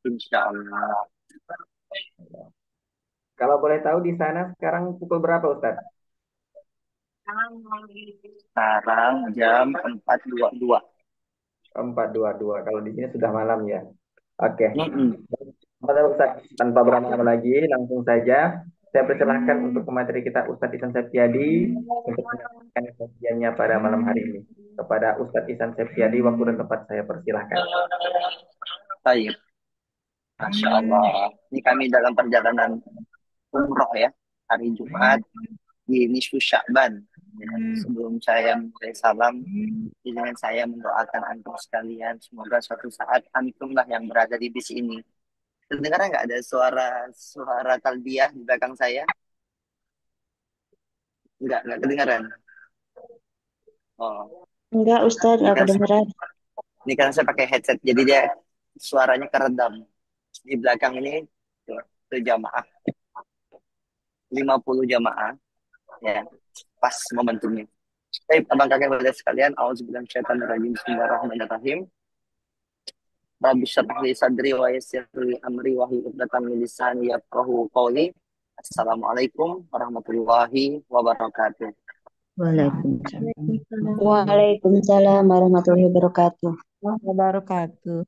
Insya Allah. Kalau boleh tahu di sana sekarang pukul berapa Ustadz? Sekarang jam 4.22. 4.22. Kalau di sini sudah malam ya. Oke. Mm-mm. Pada Ustadz, tanpa berlama-lama lagi, langsung saja saya persilahkan untuk pemateri kita Ustadz Ihsan Septiadi untuk menyampaikan kajiannya pada malam hari ini. Kepada Ustadz Ihsan Septiadi, waktu dan tempat saya persilahkan. Baik, Masya Allah. Ini kami dalam perjalanan umroh ya. Hari Jumat di nisfu Sya'ban. Ya, sebelum saya mulai salam, izinkan saya mendoakan antum sekalian. Semoga suatu saat antumlah yang berada di bis ini. Terdengar nggak ada suara talbiyah di belakang saya? Nggak kedengaran. Oh, Enggak, Ustadz, ini nggak kan kedengeran. saya pakai headset, jadi dia suaranya keredam. Di belakang ini tuh jamaah, 50 jamaah, ya, pas momentumnya. Baik, abang kakak berada sekalian, auzubillahi minasyaitonirrajim. Bismillahirrahmanirrahim. Rabbi shrah li sadri wa yassir li amri wa hlul 'uqdatam min lisani yafqahu qawli. Assalamualaikum warahmatullahi wabarakatuh. Waalaikumsalam. Waalaikumsalam warahmatullahi wabarakatuh. Wabarakatuh.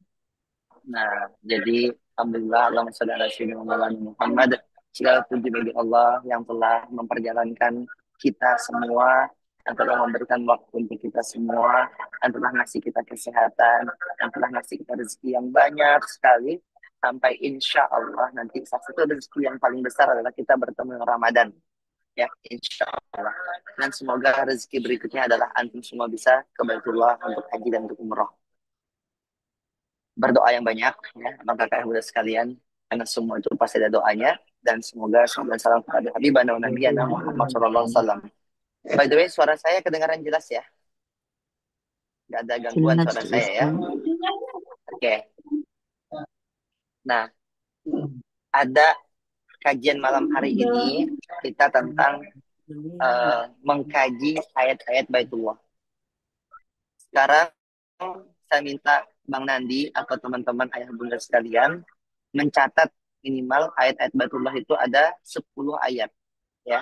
Nah, jadi alhamdulillah Allahumma shalli ala sayyidina Muhammad. Segala puji bagi Allah yang telah memperjalankan kita semua, yang telah memberikan waktu untuk kita semua, yang telah ngasih kita kesehatan, yang telah ngasih kita rezeki yang banyak sekali, sampai insya Allah nanti salah satu rezeki yang paling besar adalah kita bertemu dengan Ramadan. Ya, insya Allah. Dan semoga rezeki berikutnya adalah antum semua bisa ke Baitullah untuk haji dan untuk umroh. Berdoa yang banyak ya abang kakak yang muda sekalian, karena semua itu pasti ada doanya, dan semoga salam dan salam kepada Habibana wa Nabiyana Muhammad sallallahu alaihi wasallam. By the way, suara saya kedengaran jelas ya, nggak ada gangguan Jelas, suara saya ya. Ustaz. Oke. Nah, ada kajian malam hari ini kita tentang mengkaji ayat-ayat Baitullah. Sekarang saya minta Bang Nandi atau teman-teman ayah bunda sekalian mencatat minimal ayat-ayat Baitullah itu ada 10 ayat ya.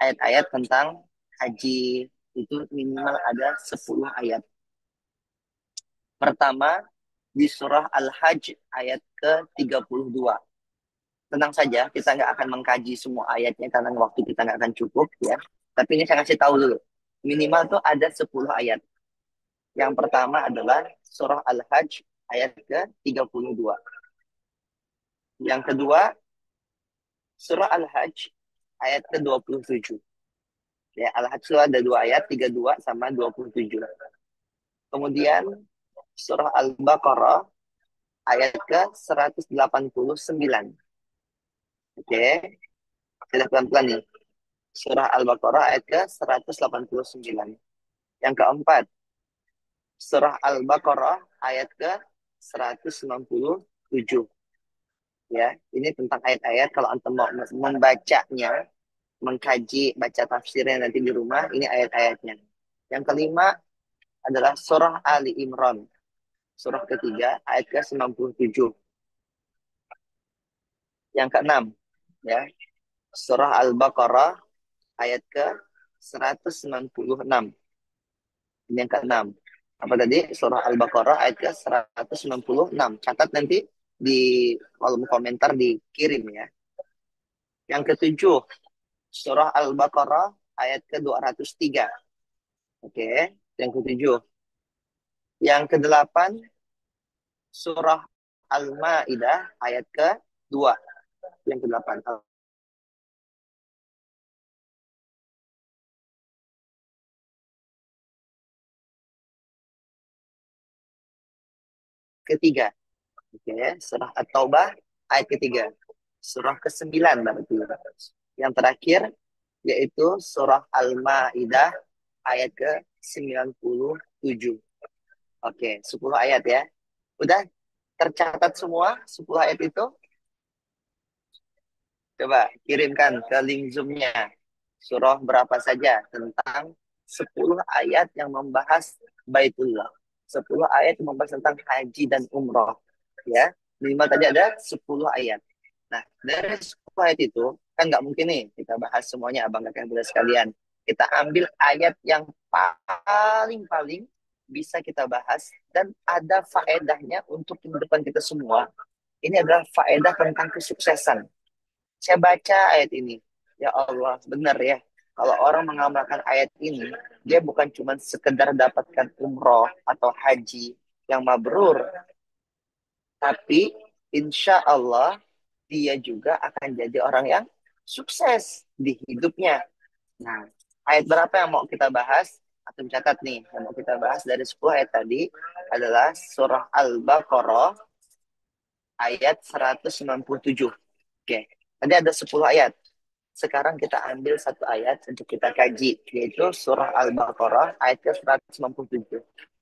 Ayat-ayat tentang haji itu minimal ada 10 ayat. Pertama di surah Al-Hajj ayat ke-32. Tenang saja, kita nggak akan mengkaji semua ayatnya karena waktu kita nggak akan cukup ya. Tapi ini saya kasih tahu dulu. Minimal tuh ada 10 ayat. Yang pertama adalah surah Al-Hajj ayat ke-32. Yang kedua, surah Al-Hajj ayat ke-27. Ya, Al-Hajj itu ada dua ayat, 32 sama 27. Kemudian surah Al-Baqarah ayat ke-189. Oke, kita pelan-pelan nih. Surah Al-Baqarah ayat ke-189. Yang keempat, surah Al-Baqarah ayat ke-197. Ya, ini tentang ayat-ayat kalau antum mau membacanya, mengkaji, baca tafsirnya nanti di rumah, ini ayat-ayatnya. Yang kelima adalah surah Ali Imran, surah ketiga ayat ke-97. Yang keenam, ya, surah Al-Baqarah ayat ke-196. Ini yang keenam. Apa tadi? Surah Al-Baqarah ayat ke-196. Catat nanti di kolom komentar, dikirim ya. Yang ketujuh, surah Al-Baqarah ayat ke-203. Oke, yang ketujuh. Yang kedelapan, surah Al-Ma'idah ayat ke-2. Yang kedelapan. Ketiga. Oke, surah At-Taubah ayat ketiga. Surah ke-9 berarti. Yang terakhir yaitu surah Al-Maidah ayat ke-97. Oke, 10 ayat ya. Udah tercatat semua 10 ayat itu? Coba kirimkan ke link Zoom-nya. Surah berapa saja tentang 10 ayat yang membahas Baitullah. 10 ayat yang membahas tentang haji dan umroh. Ya. Minimal tadi ada 10 ayat. Nah, dari 10 ayat itu, kan nggak mungkin nih kita bahas semuanya, abang kakak bunda sekalian. Kita ambil ayat yang paling-paling bisa kita bahas dan ada faedahnya untuk kehidupan kita semua. Ini adalah faedah tentang kesuksesan. Saya baca ayat ini. Ya Allah, benar ya. Kalau orang mengamalkan ayat ini, dia bukan cuma sekedar dapatkan umroh atau haji yang mabrur, tapi insya Allah dia juga akan jadi orang yang sukses di hidupnya. Nah, ayat berapa yang mau kita bahas? Atau catat nih, yang mau kita bahas dari 10 ayat tadi adalah surah Al-Baqarah ayat 197. Oke, tadi ada 10 ayat. Sekarang kita ambil satu ayat untuk kita kaji, yaitu surah Al-Baqarah ayat ke-197.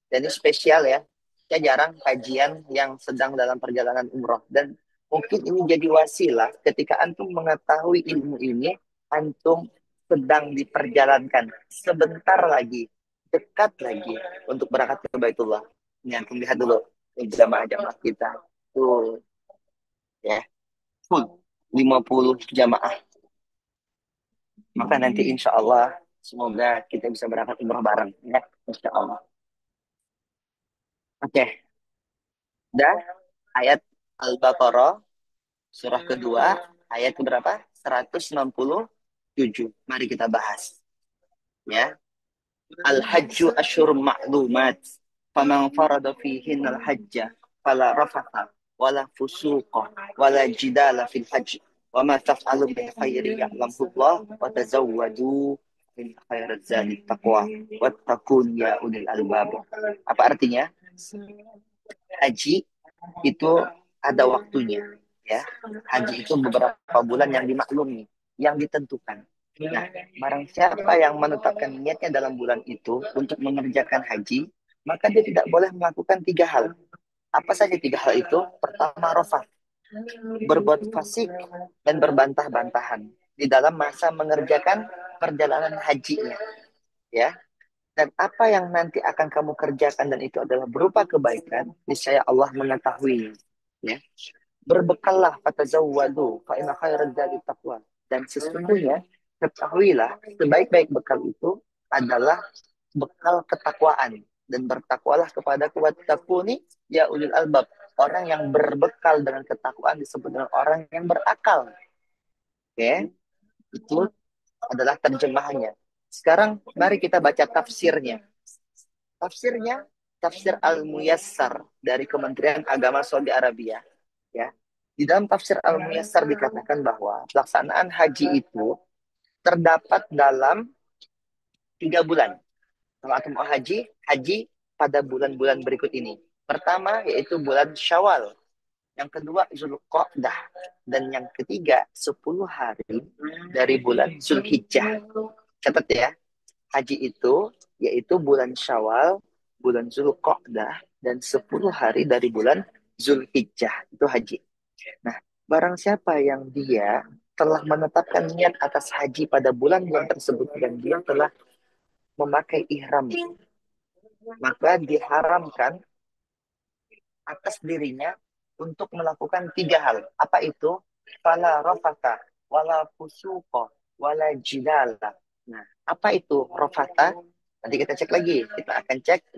Dan ini spesial ya. Saya jarang kajian yang sedang dalam perjalanan umroh. Dan mungkin ini jadi wasilah ketika antum mengetahui ilmu ini, antum sedang diperjalankan. Sebentar lagi, dekat lagi untuk berangkat ke Baitullah. Ini antum lihat dulu jamaah-jamaah kita. Tuh, ya, full 50 jamaah. Maka nanti insya Allah semoga kita bisa berangkat umroh bareng ya, insya Allah. Oke, dan ayat Al-Baqarah surah kedua ayat berapa? 167. Mari kita bahas ya. Al-hajju asyurum ma'lumat. Faman farada fihin al-hajja fala rafatha wala fusuqa wala jidala fil hajj. Wa ma taf'alu min khairi ya'lamhu Allah wa tazawwadu min khairat zadi taqwa wattaqun ya ulil albab. Apa artinya? Haji itu ada waktunya ya. Haji itu beberapa bulan yang dimaklumi, yang ditentukan. Nah, barang siapa yang menetapkan niatnya dalam bulan itu untuk mengerjakan haji, maka dia tidak boleh melakukan 3 hal. Apa saja 3 hal itu? Pertama, rofat, berbuat fasik dan berbantah-bantahan di dalam masa mengerjakan perjalanan hajinya, ya. Dan apa yang nanti akan kamu kerjakan dan itu adalah berupa kebaikan, niscaya Allah mengetahui. Ya. Berbekallah fatazawwadu fa inna khairaz zadi taqwa. Dan sesungguhnya ketahuilah sebaik-baik bekal itu adalah bekal ketakwaan, dan bertakwalah kepada wattaquni ya ulil albab. Orang yang berbekal dengan ketakwaan disebut dengan orang yang berakal. Oke, itu adalah terjemahannya. Sekarang mari kita baca tafsirnya. Tafsirnya tafsir Al-Muyassar dari Kementerian Agama Saudi Arabia. Ya, di dalam tafsir Al-Muyassar dikatakan bahwa pelaksanaan haji itu terdapat dalam 3 bulan. Kalau antum mau haji, haji pada bulan-bulan berikut ini. Pertama yaitu bulan Syawal, yang kedua Zulqa'dah, dan yang ketiga 10 hari dari bulan Zulhijjah. Catat ya, haji itu yaitu bulan Syawal, bulan Zulqa'dah, dan 10 hari dari bulan Zulhijjah. Itu haji. Nah, barang siapa yang dia telah menetapkan niat atas haji pada bulan-bulan tersebut dan dia telah memakai ihram, maka diharamkan atas dirinya untuk melakukan 3 hal. Apa itu? Fala rafata, wala fusuqa, wala jidala. Nah, apa itu rafata? Nanti kita cek lagi. Kita akan cek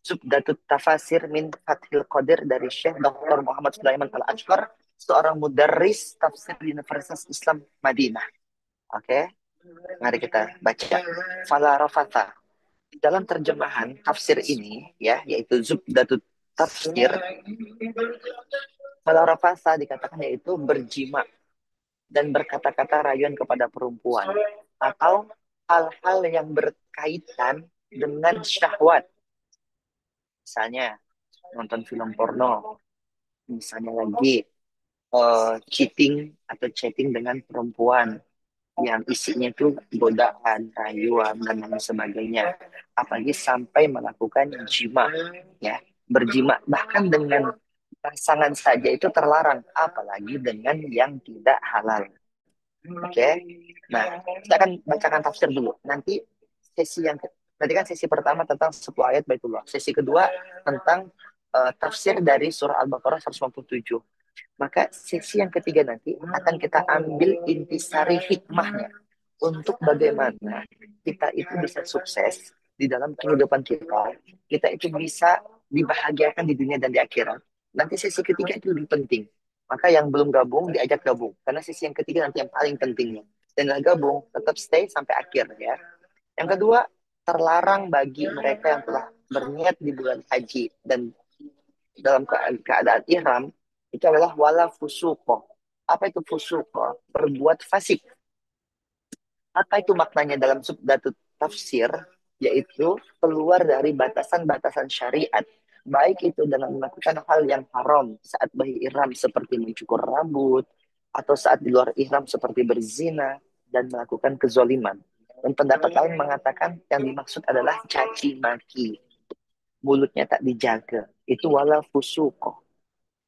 Zubdatut Tafasir min Fathil Qadir dari Syekh Dr. Muhammad Sulaiman Al-Ashqar, seorang mudarris tafsir di Universitas Islam Madinah. Oke, mari kita baca. Fala rafata. Dalam terjemahan tafsir ini ya, yaitu Zubdatut Tafsir, fala rafata dikatakan yaitu berjima dan berkata-kata rayuan kepada perempuan atau hal-hal yang berkaitan dengan syahwat. Misalnya nonton film porno, misalnya lagi cheating atau chatting dengan perempuan yang isinya itu godaan, rayuan, dan lain sebagainya. Apalagi sampai melakukan jima, ya, berjima bahkan dengan pasangan saja itu terlarang, apalagi dengan yang tidak halal. Oke, nah kita akan bacakan tafsir dulu. Nanti sesi yang tadi kan sesi pertama tentang 10 ayat Baitullah, sesi kedua tentang tafsir dari surah Al-Baqarah 157. Maka sesi yang ketiga nanti akan kita ambil intisari hikmahnya untuk bagaimana kita itu bisa sukses di dalam kehidupan kita. Kita itu bisa dibahagiakan di dunia dan di akhirat. Nanti sesi ketiga itu lebih penting. Maka yang belum gabung diajak gabung. Karena sesi yang ketiga nanti yang paling pentingnya. Dan yang gabung tetap stay sampai akhir ya. Yang kedua, terlarang bagi mereka yang telah berniat di bulan haji dan dalam keadaan ihram itu adalah wala fusuko. Apa itu fusuko? Berbuat fasik. Apa itu maknanya dalam subdatut tafsir? Yaitu keluar dari batasan-batasan syariat. Baik itu dengan melakukan hal yang haram saat bayi ihram seperti mencukur rambut, atau saat di luar ihram seperti berzina, dan melakukan kezoliman. Dan pendapat lain mengatakan yang dimaksud adalah caci maki. Mulutnya tak dijaga. Itu wala fusuko.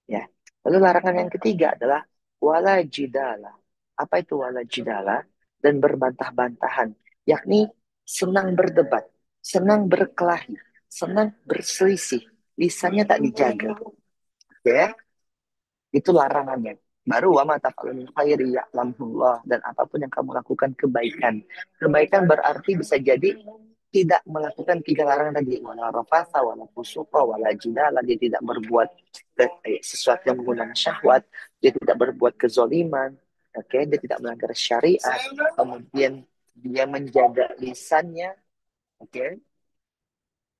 Ya. Lalu larangan yang ketiga adalah wala jidala. Apa itu wala jidala? Dan berbantah-bantahan, yakni senang berdebat, senang berkelahi, senang berselisih, lisannya tak dijaga. Ya, itu larangannya. Baru wa ma taf'alu min khairi ya'lamullah, dan apapun yang kamu lakukan kebaikan. Kebaikan berarti bisa jadi tidak melakukan tiga larangan tadi, wala rafasa, wala fusuqa, wala jidala, dia tidak berbuat sesuatu yang menggunakan syahwat, dia tidak berbuat kezoliman, oke, dia tidak melanggar syariat, kemudian dia menjaga lisannya, oke,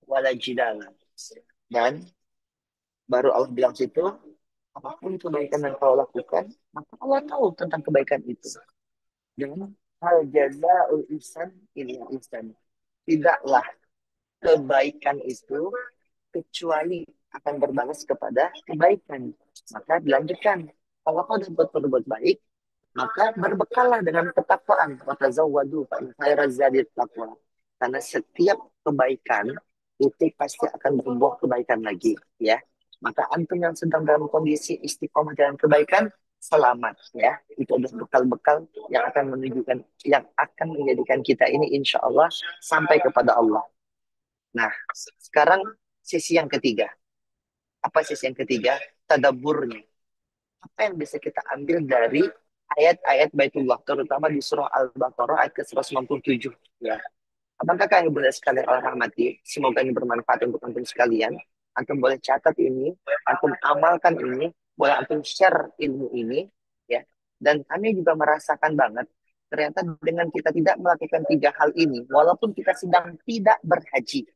wala jidala. Dan baru Allah bilang situ, apapun kebaikan yang kau lakukan, maka Allah tahu tentang kebaikan itu. Dan hal jazaul ihsan ini ihsan. Tidaklah kebaikan itu kecuali akan berbalas kepada kebaikan. Maka dilanjutkan, kalau kau dapat berbuat baik, maka berbekallah dengan ketakwaan. Watazawwadu fa in khairaz zadi taqwa. Karena setiap kebaikan itu pasti akan berbuah kebaikan lagi, ya. Maka antum yang sedang dalam kondisi istiqomah dalam kebaikan, selamat ya. Itu adalah bekal-bekal yang akan menunjukkan, yang akan menjadikan kita ini insya Allah sampai kepada Allah. Nah, sekarang sisi yang ketiga. Apa sisi yang ketiga? Tadaburnya. Apa yang bisa kita ambil dari ayat-ayat Baitullah, terutama di surah Al-Baqarah ayat ke-197. Ya. Apakah kalian boleh sekalian Allah rahmati? Semoga ini bermanfaat untuk antum sekalian. Antum boleh catat ini, antum amalkan ini, boleh antum share ilmu ini, ya. Dan kami juga merasakan banget, ternyata dengan kita tidak melakukan tiga hal ini, walaupun kita sedang tidak berhaji,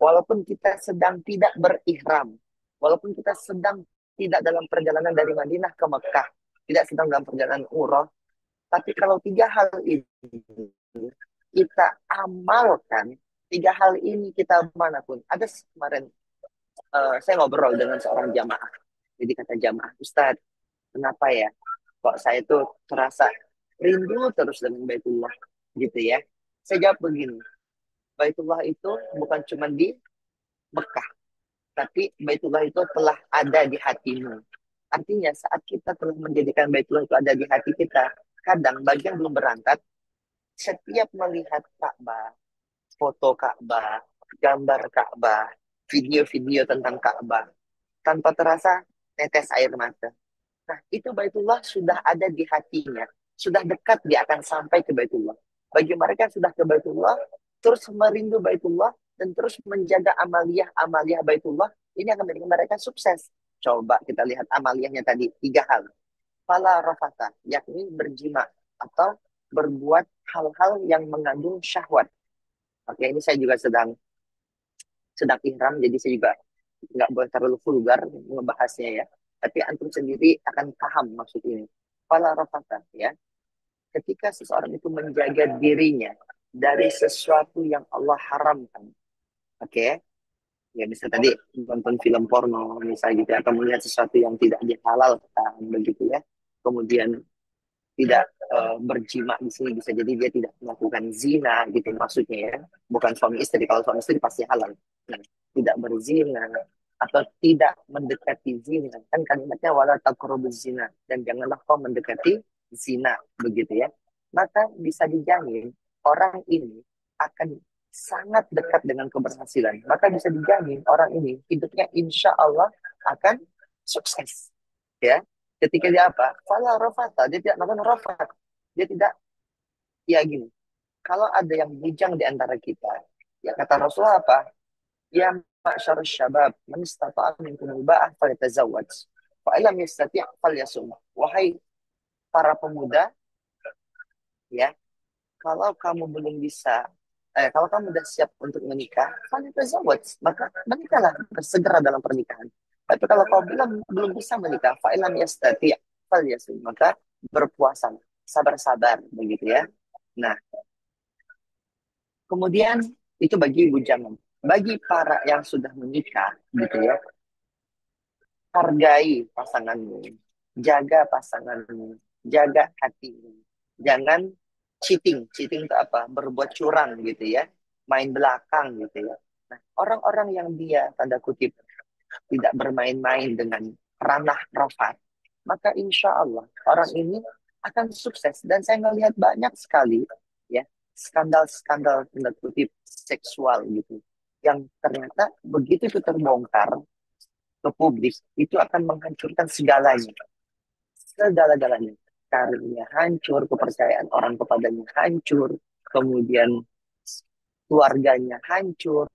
walaupun kita sedang tidak berihram, walaupun kita sedang tidak dalam perjalanan dari Madinah ke Mekah, tidak sedang dalam perjalanan umroh, tapi kalau tiga hal ini kita amalkan, tiga hal ini kita manapun. Ada kemarin saya ngobrol dengan seorang jamaah. Jadi kata jamaah, Ustadz, kenapa ya kok saya tuh terasa rindu terus dengan Baitullah gitu ya. Saya jawab begini, Baitullah itu bukan cuma di Mekah, tapi Baitullah itu telah ada di hatimu. Artinya saat kita telah menjadikan Baitullah itu ada di hati kita, kadang bagi yang belum berangkat, setiap melihat Ka'bah, foto Ka'bah, gambar Ka'bah, video-video tentang Ka'bah, tanpa terasa tetes air mata. Nah, itu Baitullah sudah ada di hatinya. Sudah dekat dia akan sampai ke Baitullah. Bagi mereka yang sudah ke Baitullah, terus merindu Baitullah, dan terus menjaga amaliyah-amaliyah Baitullah, ini akan menjadikan mereka sukses. Coba kita lihat amaliyahnya tadi, tiga hal. Fala rafata, yakni berjima, atau berbuat hal-hal yang mengandung syahwat. Oke, ini saya juga sedang ihram, jadi saya juga nggak boleh terlalu vulgar ngebahasnya ya. Tapi antum sendiri akan paham maksud ini. Fala rafata, ya. Ketika seseorang itu menjaga dirinya dari sesuatu yang Allah haramkan. Oke, ya bisa tadi nonton film porno misalnya gitu, atau melihat sesuatu yang tidak dihalalkan begitu ya. Kemudian tidak berjima di sini bisa jadi dia tidak melakukan zina gitu maksudnya ya, bukan suami istri. Kalau suami istri pasti halal. Nah, tidak berzina atau tidak mendekati zina, kan kalimatnya wala taqrabuz zina, dan janganlah kau mendekati zina begitu ya. Maka bisa dijamin orang ini akan sangat dekat dengan keberhasilan, maka bisa dijamin orang ini hidupnya insya Allah akan sukses. Ya, ketika dia apa? Fala rafata, dia tidak melakukan rafat. Dia tidak, ya gini, kalau ada yang bujang di antara kita, ya kata Rasulullah apa? Ya ma'syar syabab, man istata'a minkumul ba'ah falyatazawwaj. Fa illam yastati' falyasum. Wahai para pemuda, ya, kalau kamu belum bisa, kalau kamu sudah siap untuk menikah, falyatazawwaj, maka menikahlah, segera dalam pernikahan. Tapi kalau kau belum bisa menikah, fa illam yastati' falyasum, maka berpuasa, sabar-sabar begitu ya. Nah, kemudian itu bagi bujangan. Bagi para yang sudah menikah, gitu ya, hargai pasanganmu, jaga pasanganmu, jaga hatimu. Jangan cheating. Cheating itu apa? Berbuat curang gitu ya, main belakang gitu ya. Nah, orang-orang yang dia tanda kutip tidak bermain-main dengan ranah rafat, maka insya Allah orang ini akan sukses. Dan saya ngelihat banyak sekali ya skandal-skandal tanda kutip seksual gitu, yang ternyata begitu itu terbongkar ke publik, itu akan menghancurkan segalanya, segala-galanya. Karirnya hancur, kepercayaan orang kepadanya hancur, kemudian keluarganya hancur,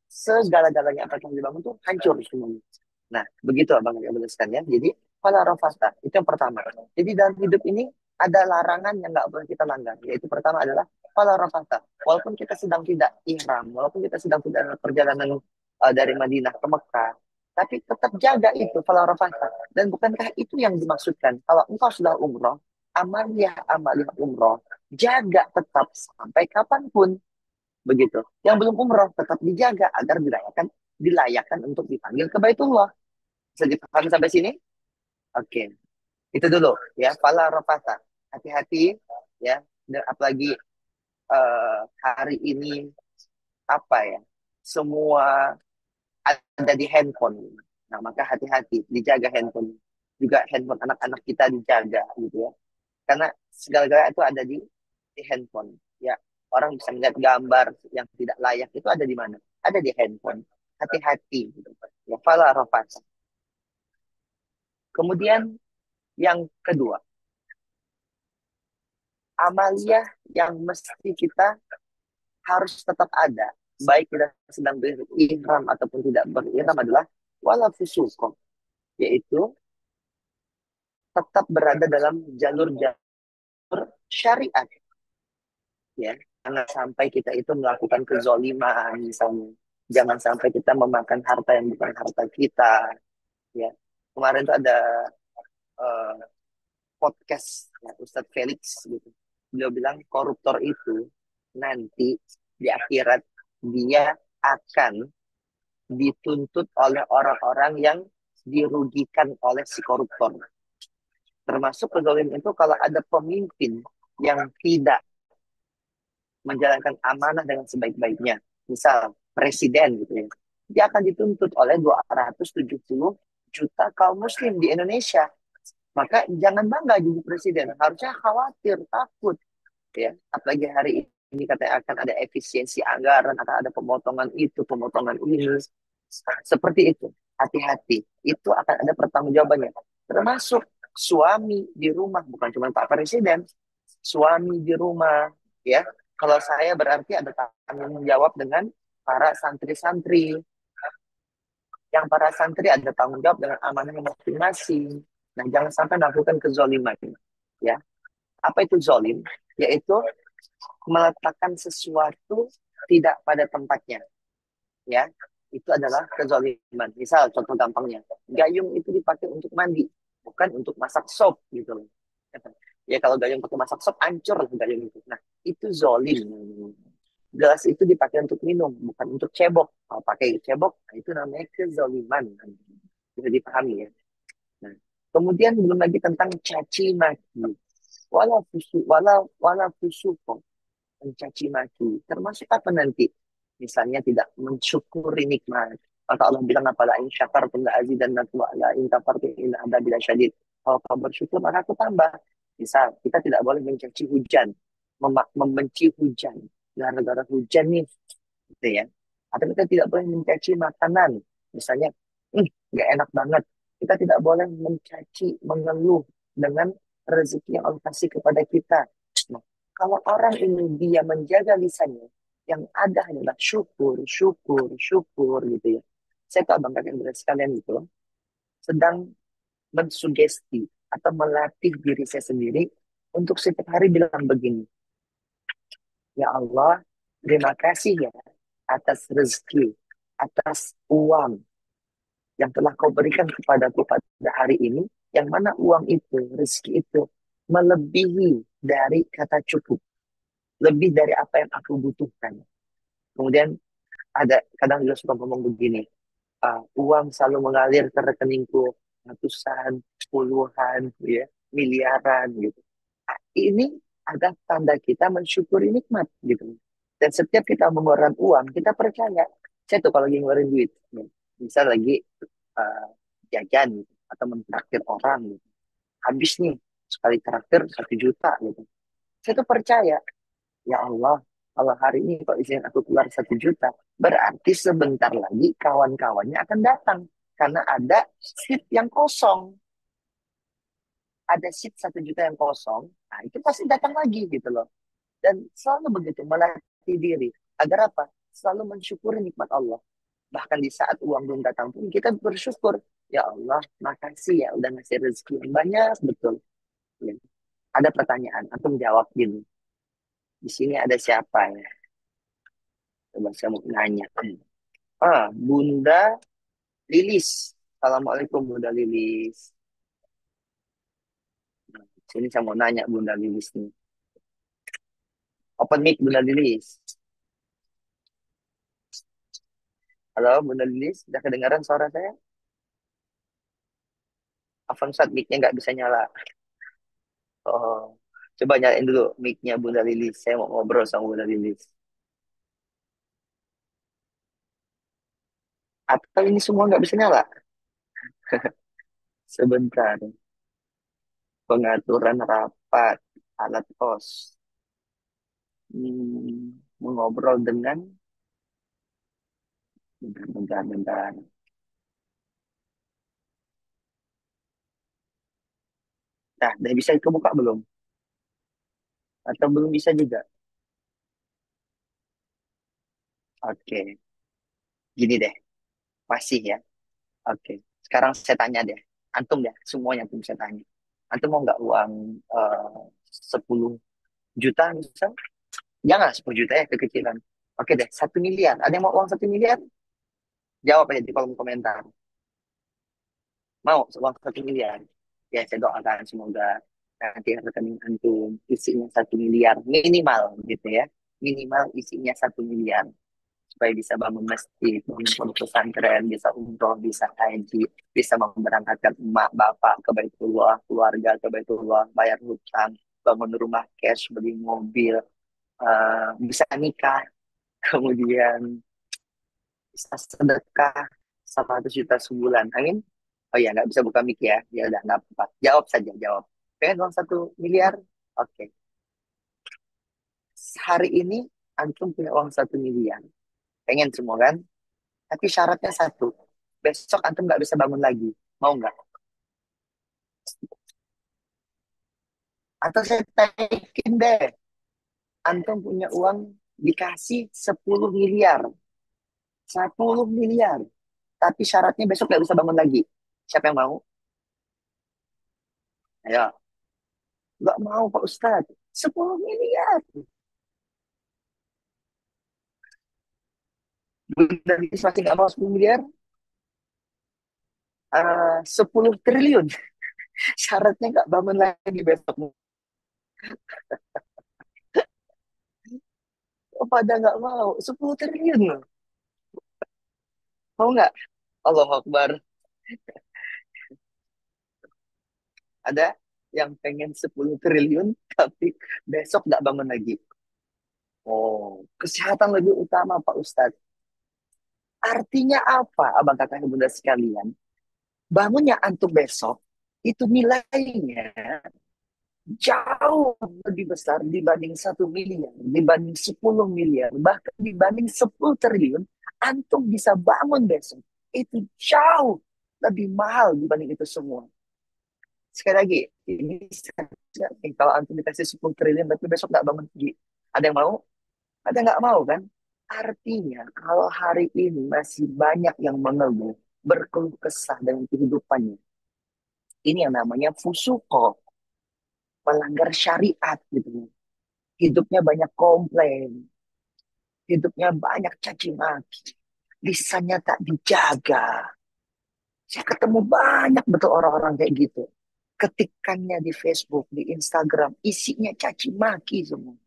segala-galanya apa yang dibangun itu hancur semuanya. Nah, begitu Abang yang jelaskan ya. Jadi, fala rafasa, itu yang pertama. Jadi dalam hidup ini ada larangan yang nggak boleh kita langgar. Yaitu pertama adalah fala rafasa. Walaupun kita sedang tidak ihram, walaupun kita sedang tidak dalam perjalanan dari Madinah ke Mekah, tapi tetap jaga itu fala rafasa. Dan bukankah itu yang dimaksudkan? Kalau engkau sudah umroh, amaliyah umroh, jaga tetap sampai kapanpun. Begitu. Yang belum umroh tetap dijaga agar dilayakkan untuk dipanggil ke Baitullah. Bisa dipahami sampai sini? Oke. Itu dulu ya, fala rafata. Hati-hati ya. Dan apalagi hari ini apa ya? Semua ada di handphone. Nah, maka hati-hati, dijaga handphone. Juga handphone anak-anak kita dijaga gitu ya. Karena segala-galanya itu ada di handphone ya. Orang bisa melihat gambar yang tidak layak itu ada di mana? Ada di handphone. Hati-hati gitu. Ya, fala rafata. Kemudian yang kedua, amaliyah yang mesti kita harus tetap ada, baik kita sedang berihram ataupun tidak berihram, adalah wala fusuq, yaitu tetap berada dalam jalur-jalur syariat. Ya, jangan sampai kita itu melakukan kezoliman misalnya. Jangan sampai kita memakan harta yang bukan harta kita. Ya, kemarin tuh ada eh, podcast ya, Ustadz Felix gitu. Beliau bilang koruptor itu nanti di akhirat dia akan dituntut oleh orang-orang yang dirugikan oleh si koruptor. Termasuk kezaliman itu kalau ada pemimpin yang tidak menjalankan amanah dengan sebaik-baiknya. Misal presiden gitu ya. Dia akan dituntut oleh 270 juta kaum muslim di Indonesia. Maka jangan bangga jadi presiden. Harusnya khawatir, takut. Ya, apalagi hari ini katanya akan ada efisiensi anggaran, akan ada pemotongan itu, pemotongan ini. Seperti itu. Hati-hati. Itu akan ada pertanggungjawabannya. Termasuk suami di rumah, bukan cuma Pak Presiden. Suami di rumah, ya. Kalau saya berarti ada tanggung jawab dengan para santri-santri. Yang para santri ada tanggung jawab dengan amanahnya masing-masing. Nah, jangan sampai melakukan kezoliman. Ya, apa itu zolim? Yaitu meletakkan sesuatu tidak pada tempatnya. Ya, itu adalah kezoliman. Misal, contoh gampangnya, gayung itu dipakai untuk mandi, bukan untuk masak sop gitu loh. Ya kalau gayung pakai masak sop, hancur lah gayung itu. Nah, itu zolim. Gelas itu dipakai untuk minum, bukan untuk cebok. Kalau pakai cebok, nah itu namanya kezoliman. Bisa dipahami ya. Nah, kemudian belum lagi tentang caci maki. Walau fusu, walau fusuko, mencaci maki. Termasuk apa nanti? Misalnya tidak mensyukuri nikmat. Maka Allah bilang apa? La in syakartum la azidannakum wa la in kafartum inna adzabi lasyadid. Kalau kau bersyukur maka aku tambah. Misal kita tidak boleh mencaci hujan, membenci hujan. Gara-gara hujan nih gitu ya. Atau kita tidak boleh mencaci makanan. Misalnya, nggak enak banget. Kita tidak boleh mencaci, mengeluh dengan rezeki yang Allah kasih kepada kita. Nah, kalau orang ini dia menjaga lisannya, yang ada adalah syukur, syukur, syukur gitu ya. Saya tahu Bang Kakek Indra sekalian itu sedang mensugesti atau melatih diri saya sendiri untuk setiap hari bilang begini, ya Allah, terima kasih ya atas rezeki, atas uang yang telah kau berikan kepadaku pada hari ini, yang mana uang itu, rezeki itu, melebihi dari kata cukup, lebih dari apa yang aku butuhkan. Kemudian ada kadang juga suka ngomong begini, uang selalu mengalir ke rekeningku, ratusan, puluhan, ya, miliaran gitu. Ini ada tanda kita mensyukuri nikmat gitu. Dan setiap kita mengeluarkan uang, kita percaya. Saya tuh kalau lagi ngeluarin duit, nih, misal lagi uh, jajan gitu, atau mentraktir orang gitu. Habis nih, sekali traktir 1 juta gitu. Saya tuh percaya, ya Allah, kalau hari ini kok izin aku keluar 1 juta, berarti sebentar lagi kawan-kawannya akan datang. Karena ada seat yang kosong. Ada seat 1 juta yang kosong, nah itu pasti datang lagi gitu loh. Dan selalu begitu, melatih diri. Agar apa? Selalu mensyukuri nikmat Allah. Bahkan di saat uang belum datang pun kita bersyukur. Ya Allah, makasih ya udah ngasih rezeki yang banyak, betul. Ya. Ada pertanyaan, antum jawab gini. Di sini ada siapa ya? Coba saya mau nanya. Bunda Lilis. Assalamualaikum Bunda Lilis. Nah, sini saya mau nanya Bunda Lilis nih. Open mic Bunda Lilis. Halo Bunda Lilis, sudah kedengaran suara saya? Avanzat mic-nya nggak bisa nyala. Oh, coba nyalain dulu mic-nya Bunda Lilis. Saya mau ngobrol sama Bunda Lilis. Atau ini semua nggak bisa nyala? Sebentar. Pengaturan rapat alat kos. Mengobrol dengan bentar, bentar, bentar. Nah, udah bisa kebuka belum? Atau belum bisa juga? Oke, gini deh. Masih ya. Oke. Sekarang saya tanya deh. Antum ya, semuanya antum bisa tanya. Antum mau nggak uang 10 juta misal? Jangan 10 juta ya, kekecilan. Oke deh, 1 miliar. Ada yang mau uang 1 miliar? Jawab aja di kolom komentar. Mau uang 1 miliar? Ya, saya doakan semoga nanti rekening antum isinya 1 miliar. Minimal gitu ya. Minimal isinya 1 miliar. Supaya bisa bangun masjid, bangun pondok pesantren, bisa umroh, bisa haji, bisa memberangkatkan emak, bapak ke Baitullah, keluarga ke Baitullah, bayar hutang, bangun rumah cash, beli mobil, bisa nikah, kemudian bisa sedekah 100 juta sebulan. Amin. Oh iya, nggak bisa buka mic ya. Ya udah, nggak apa-apa. Jawab saja, jawab. Pengen uang 1 miliar? Oke. Hari ini, antum punya uang 1 miliar. Pengen semua kan? Tapi syaratnya satu. Besok antum nggak bisa bangun lagi. Mau nggak? Atau saya taikin deh. Antum punya uang dikasih 10 miliar. 10 miliar. Tapi syaratnya besok nggak bisa bangun lagi. Siapa yang mau? Ayo. Nggak mau Pak Ustadz. 10 miliar. Dan masih nggak mau 10 miliar. 10 triliun. Syaratnya nggak bangun lagi besok. Oh, pada nggak mau. 10 triliun loh. Mau nggak? Allah Akbar. Ada yang pengen 10 triliun tapi besok nggak bangun lagi. Oh, kesehatan lebih utama Pak Ustadz. Artinya apa, abang kakak bunda sekalian? Bangunnya antum besok, itu nilainya jauh lebih besar dibanding 1 miliar, dibanding 10 miliar, bahkan dibanding 10 triliun, antum bisa bangun besok. Itu jauh lebih mahal dibanding itu semua. Sekali lagi, ini kalau antum dikasih 10 triliun, tapi besok nggak bangun lagi. Ada yang mau? Ada nggak mau kan? Artinya, kalau hari ini masih banyak yang mengeluh, berkeluh kesah dengan kehidupannya. Ini yang namanya fusuko, melanggar syariat gitu. Hidupnya banyak komplain, hidupnya banyak caci maki, lisannya tak dijaga. Saya ketemu banyak betul orang-orang kayak gitu. Ketikannya di Facebook, di Instagram, isinya caci maki semua.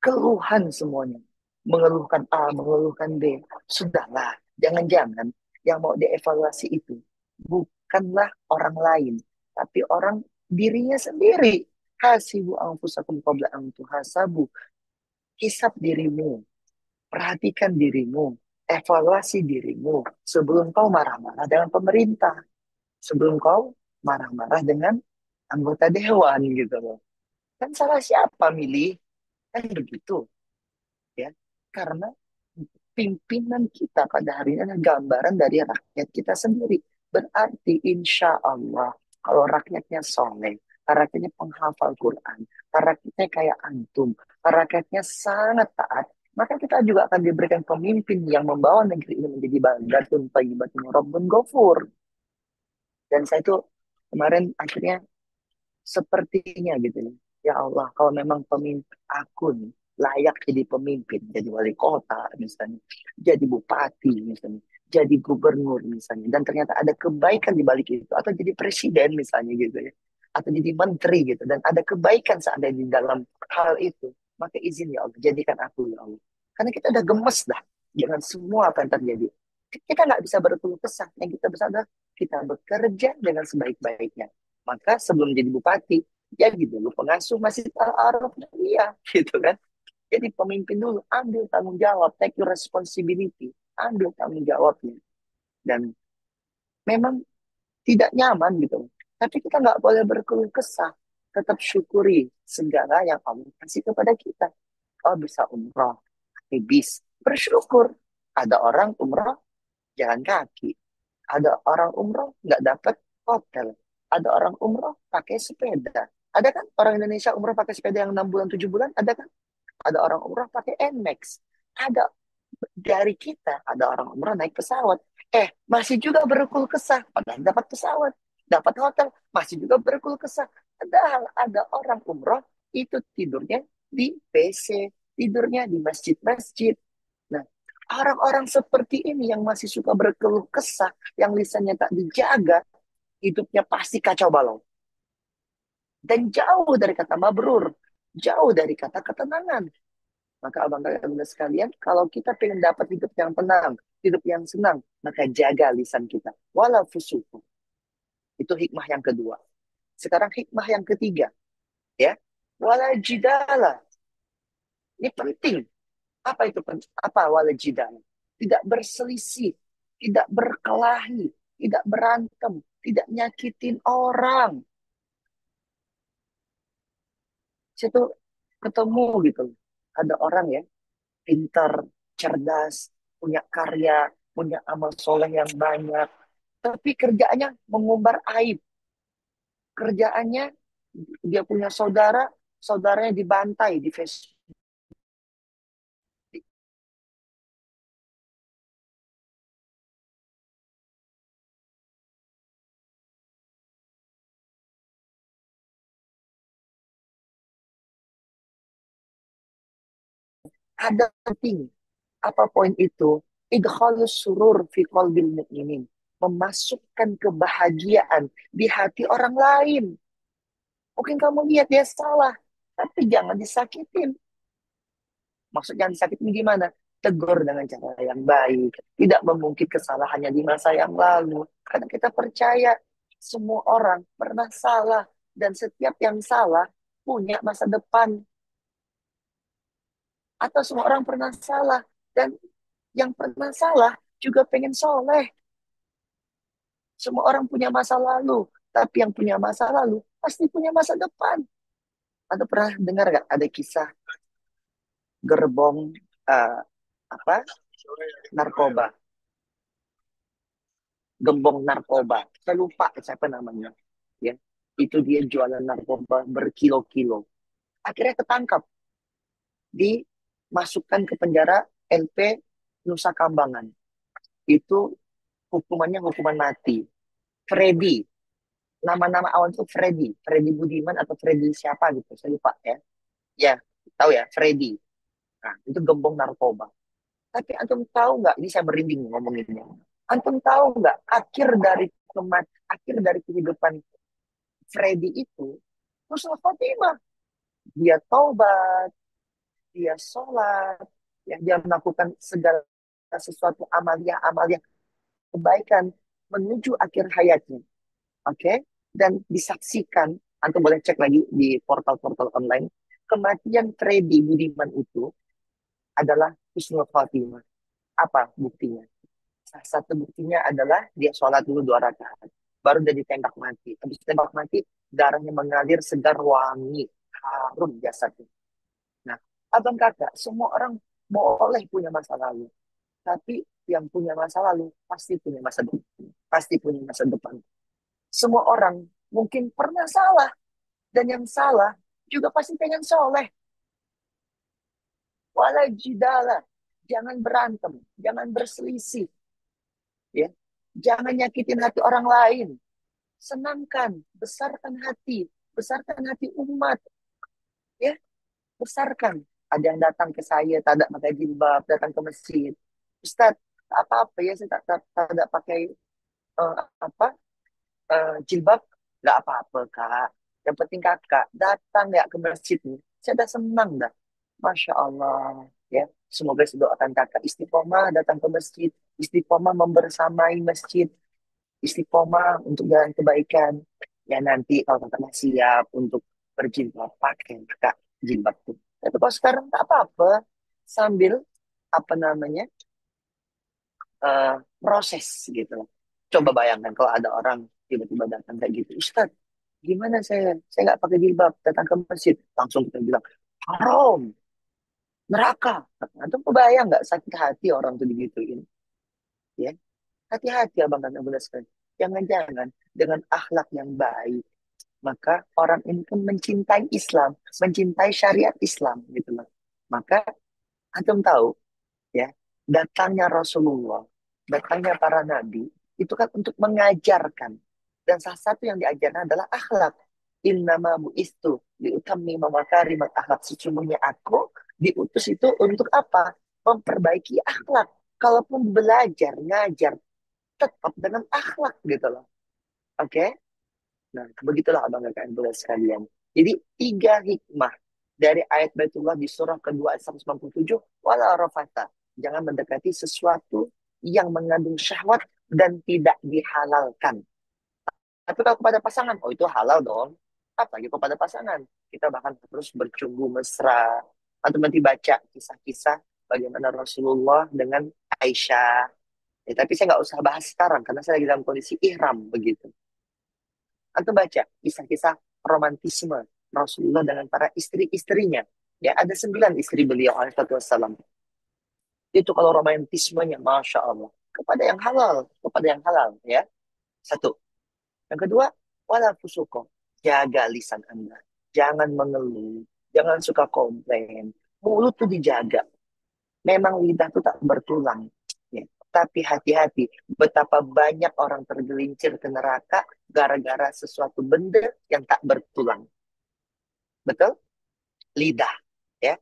Keluhan semuanya. Mengeluhkan A, mengeluhkan B. Sudahlah, jangan-jangan yang mau dievaluasi itu bukanlah orang lain, tapi orang dirinya sendiri. Hasibu anfusakum qabla an tuhasabu. Hisab dirimu, perhatikan dirimu, evaluasi dirimu sebelum kau marah-marah dengan pemerintah, sebelum kau marah-marah dengan anggota dewan gitu loh. Kan salah siapa milih? Kan begitu ya. Karena pimpinan kita pada hari ini adalah gambaran dari rakyat kita sendiri. Berarti insya Allah kalau rakyatnya soleh, rakyatnya penghafal Quran, rakyatnya kayak antum, rakyatnya sangat taat, maka kita juga akan diberikan pemimpin yang membawa negeri ini menjadi baldatun thayyibatun rabbun ghafur. Dan saya itu kemarin akhirnya sepertinya gitu ya. Ya Allah, kalau memang pemimpin aku nih layak jadi pemimpin, jadi wali kota misalnya, jadi bupati misalnya, jadi gubernur misalnya, dan ternyata ada kebaikan di balik itu, atau jadi presiden misalnya gitu ya, atau jadi menteri gitu, dan ada kebaikan seandainya di dalam hal itu, maka izin ya Allah, jadikan aku ya Allah. Karena kita udah gemes dah dengan semua apa yang terjadi. Kita nggak bisa berkeluh kesah, yang kita bisa adalah kita bekerja dengan sebaik-baiknya. Maka sebelum jadi bupati, jadi dulu pengasuh Masjid Al-Araf iya gitu kan. Jadi pemimpin dulu, ambil tanggung jawab, take your responsibility, ambil tanggung jawabnya. Dan memang tidak nyaman gitu. Tapi kita nggak boleh berkeluh kesah. Tetap syukuri segala yang Allah kasih kepada kita. Oh bisa umroh, pakai bis, bersyukur. Ada orang umroh jalan kaki. Ada orang umroh nggak dapat hotel. Ada orang umroh pakai sepeda. Ada kan orang Indonesia umroh pakai sepeda yang 6 bulan, 7 bulan? Ada kan? Ada orang umroh pakai Nmax. Ada dari kita, ada orang umroh naik pesawat. Masih juga berkeluh kesah. Padahal dapat pesawat, dapat hotel, masih juga berkeluh kesah. Padahal ada orang umroh itu tidurnya di PC, tidurnya di masjid-masjid. Nah, orang-orang seperti ini yang masih suka berkeluh kesah, yang lisannya tak dijaga, hidupnya pasti kacau balau. Dan jauh dari kata mabrur, jauh dari kata ketenangan. Maka abang-abang sekalian, kalau kita pengen dapat hidup yang tenang, hidup yang senang, maka jaga lisan kita. Walau fusuku. Itu hikmah yang kedua. Sekarang hikmah yang ketiga. Ya. Wala jidala. Ini penting. Apa itu penting? Apa wala jidala? Tidak berselisih, tidak berkelahi, tidak berantem, tidak nyakitin orang. Saya tuh ketemu gitu. Ada orang ya, pintar, cerdas, punya karya, punya amal soleh yang banyak. Tapi kerjaannya mengumbar aib. Kerjaannya dia punya saudara, saudaranya dibantai di Facebook. Ada penting. Apa poin itu? Idkhalus surur fi qalbil mu'minin. Memasukkan kebahagiaan di hati orang lain. Mungkin kamu lihat dia salah, tapi jangan disakitin. Maksudnya disakitin gimana? Tegur dengan cara yang baik. Tidak memungkit kesalahannya di masa yang lalu. Karena kita percaya semua orang pernah salah. Dan setiap yang salah punya masa depan. Atau semua orang pernah salah. Dan yang pernah salah juga pengen soleh. Semua orang punya masa lalu. Tapi yang punya masa lalu pasti punya masa depan. Anda pernah dengar nggak ada kisah gerbong eh, apa narkoba, gembong narkoba? Saya lupa siapa namanya. Ya, itu dia jualan narkoba berkilo-kilo. Akhirnya ketangkap, dimasukkan ke penjara LP Nusa Kambangan. Itu hukumannya hukuman mati. Freddy, nama-nama awal itu Freddy, Freddy Budiman atau Freddy siapa gitu, saya lupa ya. Ya, tahu ya, Freddy. Nah, itu gembong narkoba. Tapi antum tahu nggak? Ini saya merinding ngomonginnya. Antum tahu nggak akhir dari kehidupan Freddy itu husnul khotimah. Dia taubat, dia sholat, ya, dia melakukan segala sesuatu amalia-amalia kebaikan menuju akhir hayatnya. Oke? Dan disaksikan, antum boleh cek lagi di portal-portal online, kematian Freddy Budiman itu adalah husnul khotimah. Apa buktinya? Salah satu buktinya adalah dia sholat dulu 2 rakaat. Baru dia ditembak mati. Habis ditembak mati, darahnya mengalir segar wangi. Harum jasadnya. Nah, abang kakak, semua orang boleh punya masa lalu. Tapi yang punya masa lalu pasti punya masa depan. Pasti punya masa depan. Semua orang mungkin pernah salah. Dan yang salah juga pasti pengen soleh. Wala jidala. Jangan berantem. Jangan berselisih. Ya. Jangan nyakitin hati orang lain. Senangkan. Besarkan hati umat. Ya. Besarkan. Ada yang datang ke saya, tak ada pakai jilbab, datang ke masjid. Ustaz, apa-apa ya, saya tak ada pakai eh, apa jilbab, nggak apa-apa kak. Yang penting kakak datang ya ke masjid nih. Saya udah senang dah. Masya Allah. Ya, semoga saya doakan kakak istiqomah datang ke masjid, istiqomah membersamai masjid, istiqomah untuk jalan kebaikan. Ya nanti kalau kakak siap untuk berjilbab, pakai kakak jilbab tuh. Tapi kalau sekarang tak apa-apa, sambil apa namanya eh, proses gitu loh. Coba bayangkan kalau ada orang tiba-tiba datang kayak gitu, Ustaz, gimana saya nggak pakai jilbab datang ke masjid, langsung kita bilang haram, neraka. Atau kebayang nggak sakit hati orang tuh digituin, ya? Hati-hati abang dan abang sekalian. Jangan-jangan dengan akhlak yang baik, maka orang ini pun mencintai Islam, mencintai syariat Islam gitu loh. Maka antum tahu ya, datangnya Rasulullah, datangnya para nabi itu kan untuk mengajarkan, dan salah satu yang diajarkan adalah akhlak. Innama buistu liutammima makarimat akhlak. Sesungguhnya aku diutus itu untuk apa? Memperbaiki akhlak. Kalaupun belajar ngajar tetap dengan akhlak gitu loh. Oke. Nah, begitulah abang kakak ibu sekalian. Jadi 3 hikmah dari ayat Baitullah di surah kedua ayat 197, wala rafata. Jangan mendekati sesuatu yang mengandung syahwat dan tidak dihalalkan. Tapi kalau kepada pasangan, oh itu halal dong. Apalagi kepada pasangan, kita bahkan terus bercumbu mesra. Atau nanti baca kisah-kisah bagaimana Rasulullah dengan Aisyah. Ya, tapi saya nggak usah bahas sekarang karena saya lagi dalam kondisi ihram begitu. Atau baca kisah-kisah romantisme Rasulullah dengan para istri-istrinya. Ya, ada 9 istri beliau alaihissalam. Itu kalau romantismenya, Masya Allah. Kepada yang halal, ya. Satu. Yang kedua, wala fusuko. Jaga lisan Anda. Jangan mengeluh. Jangan suka komplain. Mulut tuh dijaga. Memang lidah tuh tak bertulang. Ya. Tapi hati-hati. Betapa banyak orang tergelincir ke neraka gara-gara sesuatu benda yang tak bertulang. Betul? Lidah. Ya.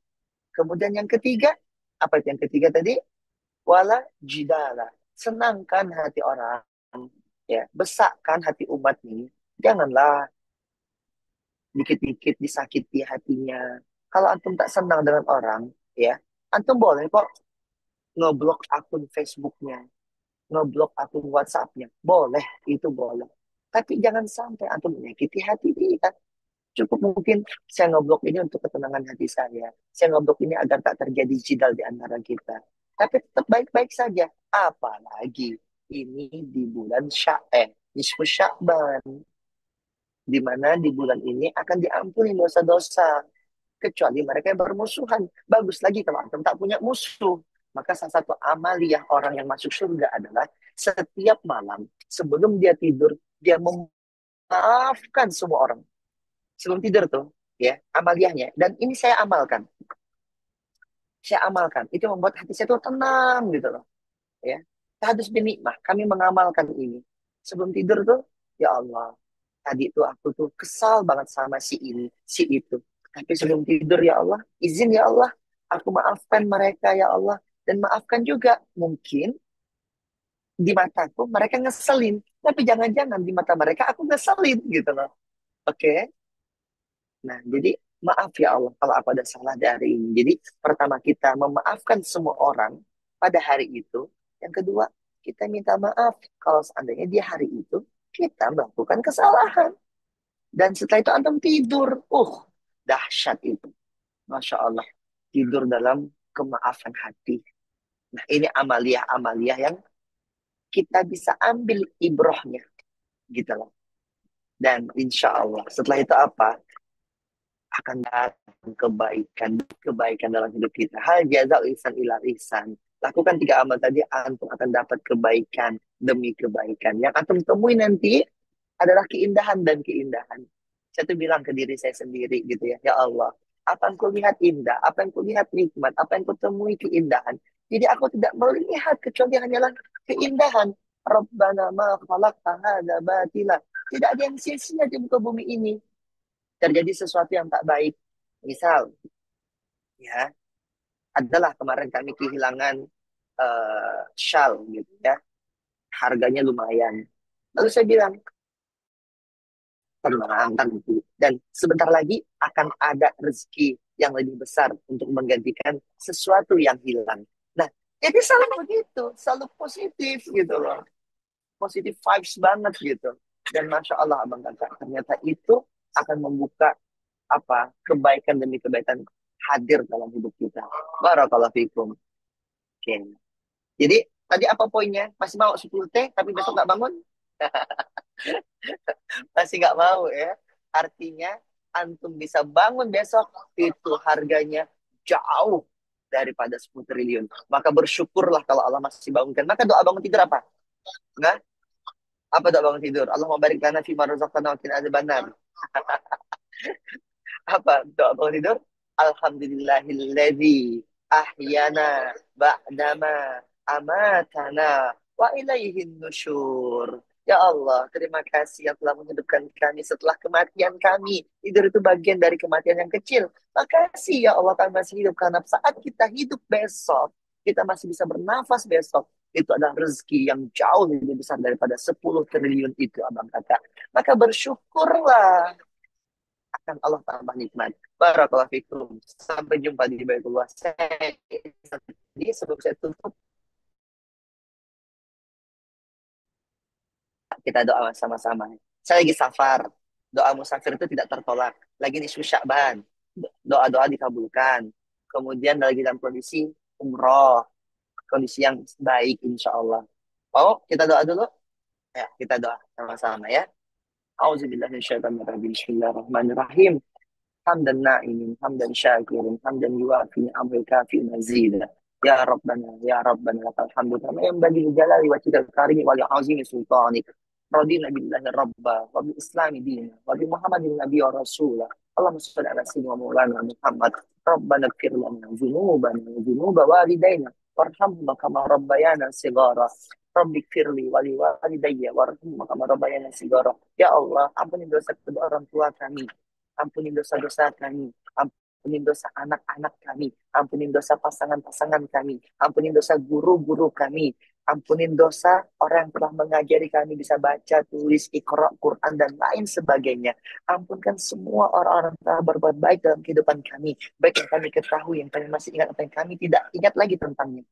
Kemudian yang ketiga, apa itu yang ketiga tadi? Wala jidala. Senangkan hati orang. Ya. Besarkan hati umat ini. Janganlah dikit-dikit disakiti hatinya. Kalau antum tak senang dengan orang, ya, antum boleh kok ngeblok akun Facebooknya, ngeblok akun WhatsAppnya. Boleh, itu boleh. Tapi jangan sampai antum menyakiti hati dia. Cukup mungkin saya ngeblok ini untuk ketenangan hati saya. Saya ngeblok ini agar tak terjadi jidal di antara kita. Tapi tetap baik-baik saja. Apalagi ini di bulan nisfu Sya'ban. di mana di bulan ini akan diampuni dosa-dosa kecuali mereka yang bermusuhan. Bagus lagi kalau antum tak punya musuh. Maka salah satu amaliyah orang yang masuk surga adalah setiap malam sebelum dia tidur, dia memaafkan semua orang. Sebelum tidur tuh, ya, amaliyahnya. Dan ini saya amalkan. Saya amalkan. Itu membuat hati saya tuh tenang gitu loh. Ya. Tahadus bin nikmah, kami mengamalkan ini. Sebelum tidur tuh, ya Allah, tadi tuh aku tuh kesal banget sama si ini, si itu. Tapi sebelum tidur, ya Allah, izin ya Allah, aku maafkan mereka ya Allah. Dan maafkan juga, mungkin di mataku mereka ngeselin. Tapi jangan-jangan di mata mereka aku ngeselin gitu loh. Oke? Nah, jadi maaf ya Allah kalau aku ada salah dari ini. Jadi pertama kita memaafkan semua orang pada hari itu. Yang kedua, kita minta maaf kalau seandainya di hari itu kita melakukan kesalahan. Dan setelah itu antum tidur. Dahsyat itu. Masya Allah. Tidur dalam kemaafan hati. Nah, ini amalia-amalia yang kita bisa ambil ibrohnya. Gitu loh. Dan insya Allah setelah itu apa? Akan datang kebaikan dalam hidup kita. Hal jaza ihsan ila ihsan. Lakukan 3 amal tadi, antum akan dapat kebaikan demi kebaikan. Yang antum temui nanti adalah keindahan dan keindahan. Saya tuh bilang ke diri saya sendiri gitu ya, ya Allah, apa yang kulihat indah, apa yang kulihat nikmat, apa yang kutemui keindahan. Jadi aku tidak melihat kecuali hanyalah keindahan. Rabbana ma khalaqta hadza batila. Tidak ada yang sia-sia di muka bumi ini. Terjadi sesuatu yang tak baik. Misal, ya, adalah kemarin kami kehilangan shawl gitu ya. Harganya lumayan. Lalu saya bilang, tenang, tenang. Dan sebentar lagi akan ada rezeki yang lebih besar untuk menggantikan sesuatu yang hilang. Nah, jadi selalu begitu, selalu positif gitu loh. Positif vibes banget gitu. Dan Masya Allah, Abang Kakak, ternyata itu akan membuka apa kebaikan demi kebaikan hadir dalam hidup kita. Barakallahu fikum. Oke. Jadi tadi apa poinnya? Masih mau 10 teh tapi besok nggak bangun? Masih nggak mau ya? Artinya antum bisa bangun besok itu harganya jauh daripada 10 triliun. Maka bersyukurlah kalau Allah masih bangunkan. Maka doa bangun tidur apa? Nah, apa doa bangun tidur? Allahumma barik lana fi ma razaqtana wa qina adzabannar. Apa doa bangun tidur? Alhamdulillahilladzi ahyana ba'dama amatana wa ilaihin nusyur. Ya Allah, terima kasih yang telah menghidupkan kami setelah kematian kami. Tidur itu bagian dari kematian yang kecil. Makasih ya Allah kami masih hidup karena saat kita hidup besok, kita masih bisa bernafas besok. Itu adalah rezeki yang jauh lebih besar daripada 10 triliun itu, abang kakak. Maka bersyukurlah akan Allah tambah nikmat. Barakallahu fikum. Sampai jumpa di Baitullah. Jadi sebelum saya tutup, kita doa sama-sama. Saya lagi safar. Doa musafir itu tidak tertolak. Lagi di Sya'ban. Doa-doa dikabulkan. Kemudian lagi dalam kondisi umroh. Kondisi yang baik insya Allah. Oh, kita doa dulu? Ya, kita doa sama-sama ya. Auzubillahiminasyaitonirrajim. Bismillahirrahmanirrahim. حمدا نائم حمدا شاكرا حمدا يوافي نعمه كافي مزيدا يا ربنا يا ربنا لك الحمد كما ينبغي لجلال وجهك الكريم ولعظيم سلطانك رضينا بالله ربا وبالاسلام دينا وبمحمد النبي ورسولا اللهم صل على سيدنا مولانا محمد ربنا اغفر لنا ذنوبنا وذنوب والدينا وارحمهما كما ربيانا صغارا رب اغفر لي ولوالدي وارحمهما كما ربيانا صغارا. Ya Allah, ampuni dosa kedua orang tua kami, ampuni dosa-dosa kami, ampuni dosa anak-anak kami, ampuni dosa pasangan-pasangan kami, ampuni dosa guru-guru kami, ampuni dosa orang yang telah mengajari kami bisa baca, tulis, Iqra, Quran, dan lain sebagainya. Ampunkan semua orang-orang yang telah berbuat baik dalam kehidupan kami, baik yang kami ketahui, yang kami masih ingat, atau yang kami tidak ingat lagi tentangnya.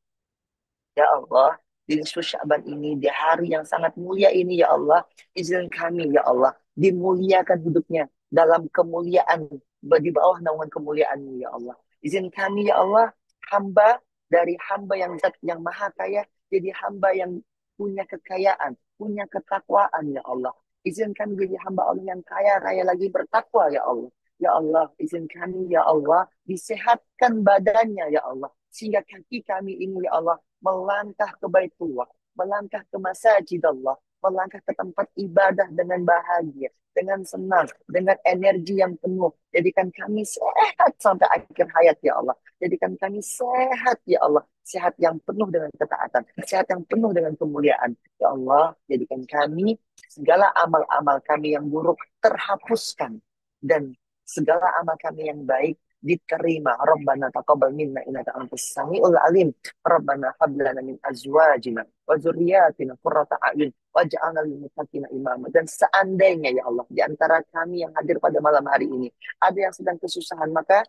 Ya Allah, di nisfu Sya'ban ini, di hari yang sangat mulia ini, ya Allah, izin kami, ya Allah, dimuliakan hidupnya dalam kemuliaan, di bawah naungan kemuliaan-Mu, ya Allah. Izin kami, ya Allah, hamba dari hamba yang zat yang maha kaya, jadi hamba yang punya kekayaan, punya ketakwaan, ya Allah. Izinkan jadi hamba Allah yang kaya raya lagi bertakwa ya Allah. Ya Allah, izinkan ya Allah disehatkan badannya ya Allah. Sehingga kaki kami ini ya Allah melangkah ke Baitullah, melangkah ke Masjid Allah, melangkah ke tempat ibadah dengan bahagia, dengan senang, dengan energi yang penuh. Jadikan kami sehat sampai akhir hayat ya Allah. Jadikan kami sehat ya Allah. Sehat yang penuh dengan ketaatan. Sehat yang penuh dengan kemuliaan. Ya Allah, jadikan kami segala amal-amal kami yang buruk terhapuskan. Dan segala amal kami yang baik diterima. Rabbana taqabbal minna innaka antas samiul alim. Rabbana hab lana min azwajina wa dzurriyyatina qurrata a'yun waj'alna lil muttaqina imama. Dan seandainya ya Allah di antara kami yang hadir pada malam hari ini ada yang sedang kesusahan, maka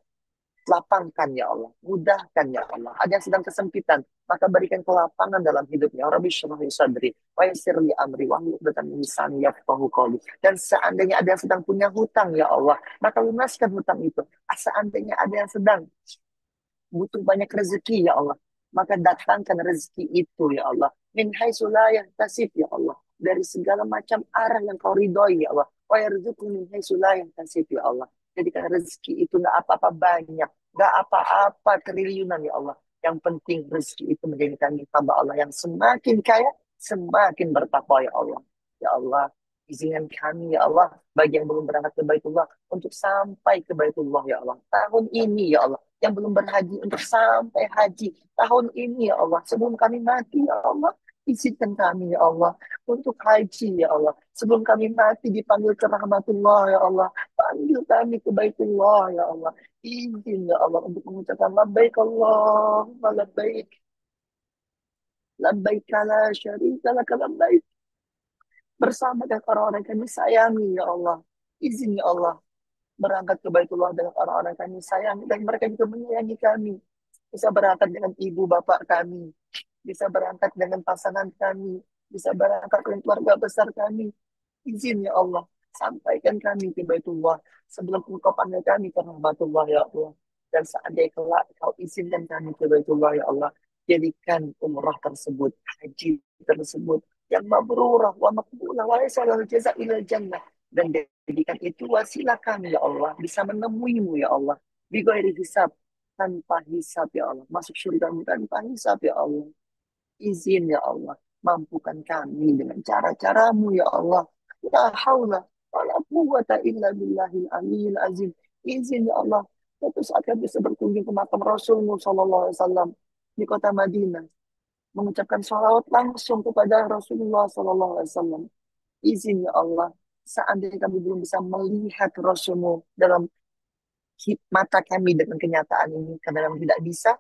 lapangkan ya Allah, mudahkan ya Allah. Ada yang sedang kesempitan, maka berikan kelapangan dalam hidupnya. Rabbi shrah li sadri wa yassir li amri wa hlul 'uqdatam min lisani yafqahu qawli. Dan seandainya ada yang sedang punya hutang ya Allah, maka lunaskan hutang itu. Seandainya ada yang sedang butuh banyak rezeki ya Allah, maka datangkan rezeki itu ya Allah. Min haitsu la yahtasib ya Allah. Dari segala macam arah yang kau ridhoi ya Allah. Wa yarzuqhu min haitsu la yahtasib ya Allah. Jadikan rezeki itu nggak apa-apa banyak, nggak apa-apa triliunan ya Allah. Yang penting rezeki itu menjadikan hamba Allah yang semakin kaya, semakin bertakwa ya Allah. Ya Allah, izinkan kami ya Allah, bagi yang belum berangkat ke Baitullah, untuk sampai ke Baitullah ya Allah. Tahun ini ya Allah, yang belum berhaji untuk sampai haji tahun ini ya Allah. Sebelum kami mati ya Allah, izinkan kami ya Allah untuk haji ya Allah. Sebelum kami mati dipanggil ke rahmatullah ya Allah. Panggil kami ke Baitullah ya Allah. Izin ya Allah untuk mengucapkan labbaik Allahumma labbaik. Labbaik la syarika laka labbaik. Bersama dengan orang-orang yang kami sayangi ya Allah. Izin ya Allah berangkat ke Baitullah dengan orang-orang yang kami sayangi dan mereka juga menyayangi kami. Bisa berangkat dengan ibu bapak kami, bisa berangkat dengan pasangan kami, bisa berangkat dengan keluarga besar kami. Izin ya Allah, sampaikan kami ke Baitullah sebelum engkau panggil kami ke rahmatullah ya Allah. Dan seandainya kelak kau izinkan kami ke Baitullah ya Allah, jadikan umrah tersebut, haji tersebut yang mabrurah wa maqbulah wa yasalul jaza ilal jannah. Dan jadikan itu wasilah kami ya Allah, bisa menemuimu ya Allah. Bighairi hisab, tanpa hisab ya Allah. Masuk surga tanpa hisab ya Allah. Izin ya Allah. Mampukan kami dengan cara-caramu ya Allah. La haula wa la quwwata illa billahil aliyil azim. Izin ya Allah. Suatu saat kami bisa berkunjung ke makam Rasulmu Sallallahu Alaihi Wasallam di kota Madinah. Mengucapkan salawat langsung kepada Rasulullah Sallallahu Alaihi Wasallam. Izin ya Allah. Seandainya kami belum bisa melihat Rasulmu dalam mata kami dengan kenyataan ini, karena memang tidak bisa,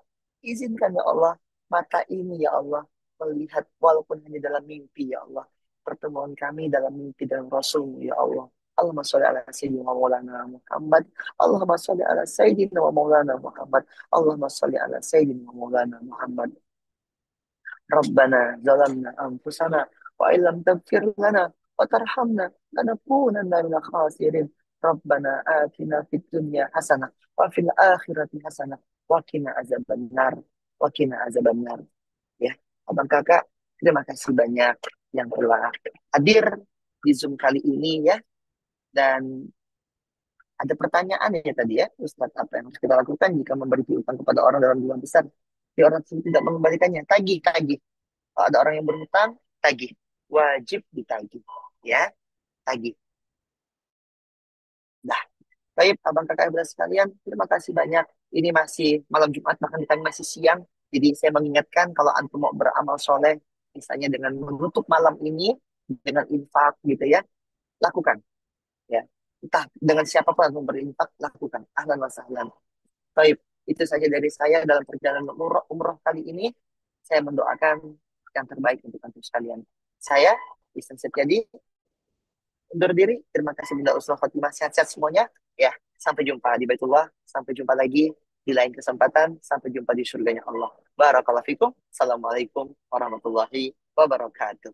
izinkan ya Allah, mata ini ya Allah, melihat walaupun hanya dalam mimpi ya Allah, pertemuan kami dalam mimpi dengan Rasulmu ya Allah. Allahumma sholli ala sayyidina wa maulana Muhammad. Allahumma sholli ala sayyidina wa maulana Muhammad. Allahumma sholli ala sayyidina wa maulana Muhammad. Rabbana zalamna anfusana wa illam taghfir lana wa tarhamna lanakunanna minal khasirin. Rabbana atina fid dunya hasanah wa fil akhirati hasanah wa qina azabannar wa qina azabannar. Ya, Abang Kakak, terima kasih banyak yang telah hadir di Zoom kali ini ya. Dan ada pertanyaan ya tadi ya, Ustadz, apa yang harus kita lakukan jika memberi piutang kepada orang dalam jumlah besar? Si orang tersebut tidak mengembalikannya, tagih, tagih. Kalau ada orang yang berhutang, tagih. Wajib ditagih. Ya, tagih. Dah. Baik, Abang Kakak Ibu sekalian, terima kasih banyak. Ini masih malam Jumat, bahkan di kami masih siang. Jadi saya mengingatkan kalau antum mau beramal soleh, misalnya dengan menutup malam ini, dengan infak gitu ya, lakukan. Ya, entah dengan siapapun antum berinfak, lakukan. Ahlan wa sahlan. Baik, itu saja dari saya dalam perjalanan umroh kali ini. Saya mendoakan yang terbaik untuk antum sekalian. Saya, Ihsan Septiadi, undur diri. Terima kasih Bunda Usman Khotimah. Sehat-sehat semuanya. Ya, sampai jumpa di Baitullah. Sampai jumpa lagi di lain kesempatan. Sampai jumpa di surganya Allah. Barakallahu fikum. Assalamualaikum warahmatullahi wabarakatuh.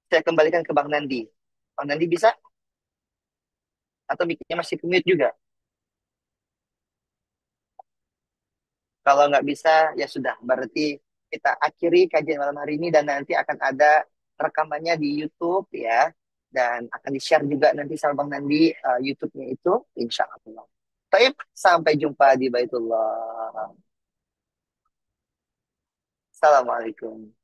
Saya kembalikan ke Bang Nandi. Bang Nandi bisa? Atau mic-nya masih mute juga? Kalau nggak bisa, ya sudah. Berarti kita akhiri kajian malam hari ini dan nanti akan ada rekamannya di YouTube ya. Dan akan di-share juga nanti sama Bang Nandi YouTube-nya itu, insya Allah. Baik, sampai jumpa di Baitullah. Assalamualaikum.